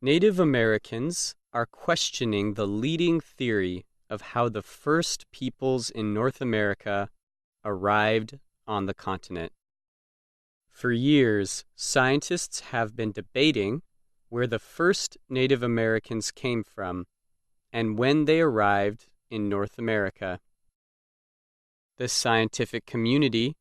Native Americans are questioning the leading theory of how the first peoples in North America arrived on the continent. For years, scientists have been debating where the first Native Americans came from and when they arrived in North America. The scientific community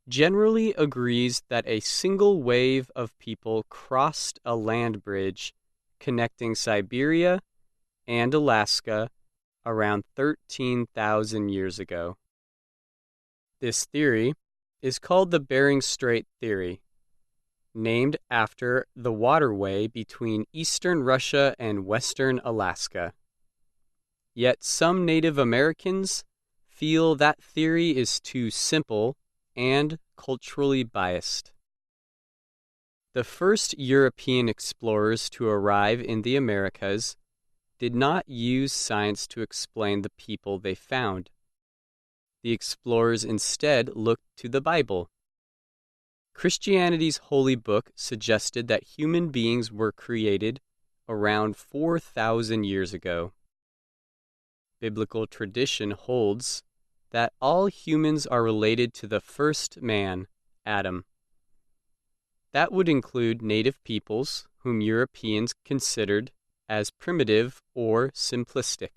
generally agrees that a single wave of people crossed a land bridge connecting Siberia and Alaska around 13,000 years ago. This theory is called the Bering Strait theory, named after the waterway between eastern Russia and western Alaska. Yet some Native Americans feel that theory is too simple and culturally biased. The first European explorers to arrive in the Americas did not use science to explain the people they found. The explorers instead looked to the Bible. Christianity's holy book suggested that human beings were created around 4,000 years ago. Biblical tradition holds that all humans are related to the first man, Adam. That would include native peoples, whom Europeans considered as primitive or simplistic.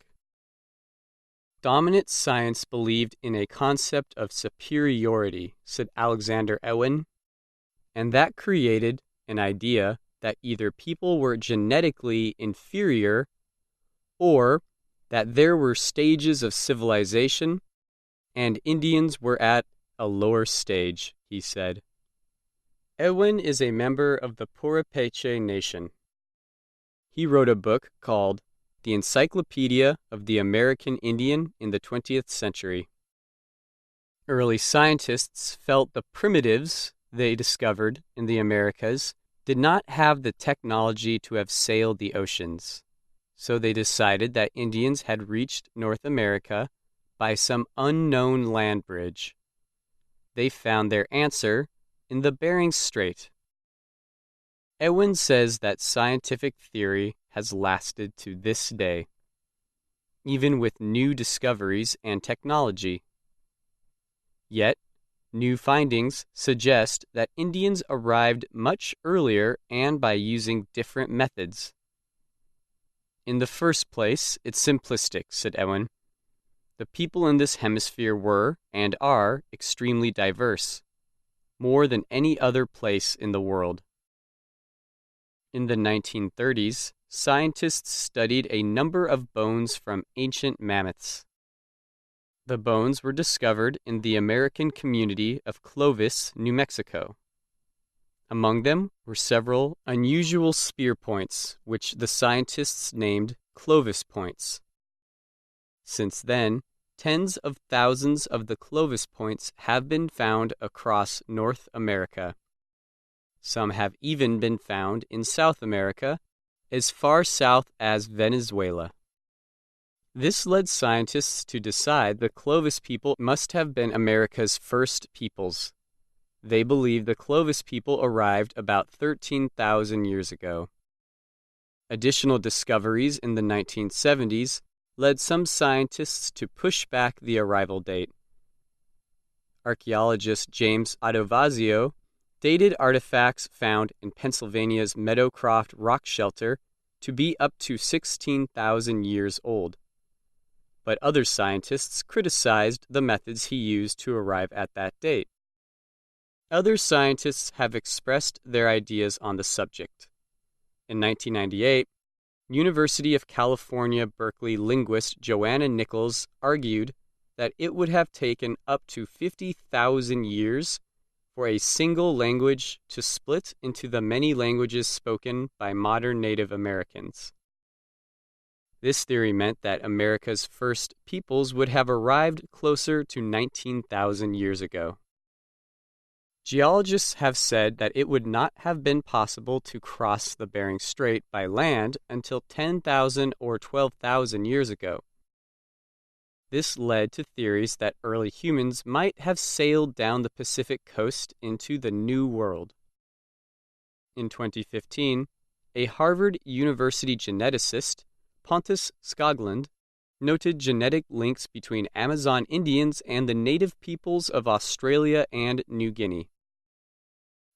Dominant science believed in a concept of superiority, said Alexander Ewen, and that created an idea that either people were genetically inferior or that there were stages of civilization and Indians were at a lower stage, he said. Ewen is a member of the Purepecha Nation. He wrote a book called The Encyclopedia of the American Indian in the 20th Century. Early scientists felt the primitives they discovered in the Americas did not have the technology to have sailed the oceans, so they decided that Indians had reached North America by some unknown land bridge. They found their answer in the Bering Strait. Ewen says that scientific theory has lasted to this day, even with new discoveries and technology. Yet, new findings suggest that Indians arrived much earlier and by using different methods. In the first place, it's simplistic, said Ewen. The people in this hemisphere were, and are, extremely diverse, more than any other place in the world. In the 1930s, scientists studied a number of bones from ancient mammoths. The bones were discovered in the American community of Clovis, New Mexico. Among them were several unusual spear points, which the scientists named Clovis points. Since then, tens of thousands of the Clovis points have been found across North America. Some have even been found in South America, as far south as Venezuela. This led scientists to decide the Clovis people must have been America's first peoples. They believe the Clovis people arrived about 13,000 years ago. Additional discoveries in the 1970s led some scientists to push back the arrival date. Archaeologist James Adovazio dated artifacts found in Pennsylvania's Meadowcroft rock shelter to be up to 16,000 years old. But other scientists criticized the methods he used to arrive at that date. Other scientists have expressed their ideas on the subject. In 1998, University of California, Berkeley linguist Joanna Nichols argued that it would have taken up to 50,000 years for a single language to split into the many languages spoken by modern Native Americans. This theory meant that America's first peoples would have arrived closer to 19,000 years ago. Geologists have said that it would not have been possible to cross the Bering Strait by land until 10,000 or 12,000 years ago. This led to theories that early humans might have sailed down the Pacific coast into the New World. In 2015, A Harvard University geneticist, Pontus Skoglund, noted genetic links between Amazon Indians and the native peoples of Australia and New Guinea.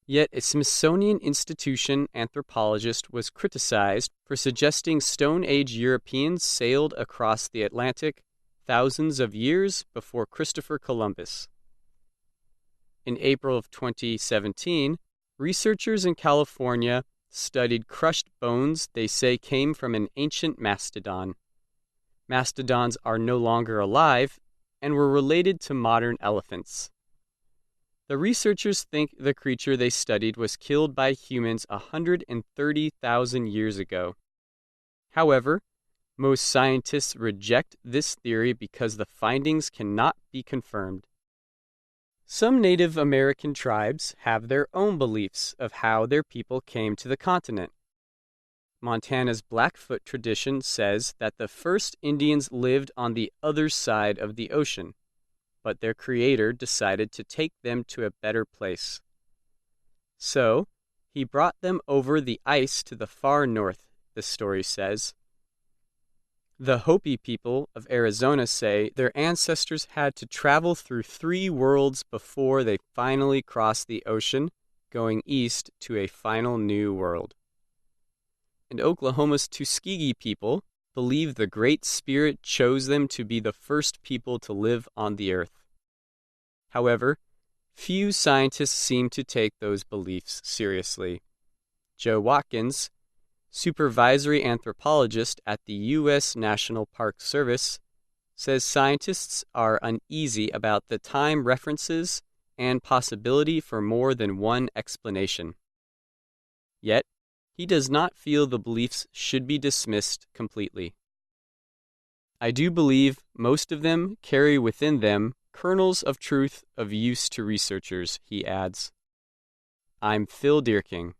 Yet a Smithsonian Institution anthropologist was criticized for suggesting Stone Age Europeans sailed across the Atlantic thousands of years before Christopher Columbus. In April of 2017, researchers in California studied crushed bones they say came from an ancient mastodon. Mastodons are no longer alive and were related to modern elephants. The researchers think the creature they studied was killed by humans 130,000 years ago. However, most scientists reject this theory because the findings cannot be confirmed. Some Native American tribes have their own beliefs of how their people came to the continent. Montana's Blackfoot tradition says that the first Indians lived on the other side of the ocean, but their creator decided to take them to a better place. So, he brought them over the ice to the far north, the story says. The Hopi people of Arizona say their ancestors had to travel through 3 worlds before they finally crossed the ocean, going east to a final new world. And Oklahoma's Tuskegee people believe the Great Spirit chose them to be the first people to live on the earth. However, few scientists seem to take those beliefs seriously. Joe Watkins, supervisory anthropologist at the U.S. National Park Service, says scientists are uneasy about the time references and possibility for more than one explanation. Yet, he does not feel the beliefs should be dismissed completely. I do believe most of them carry within them kernels of truth of use to researchers, he adds. I'm Phil Deerking.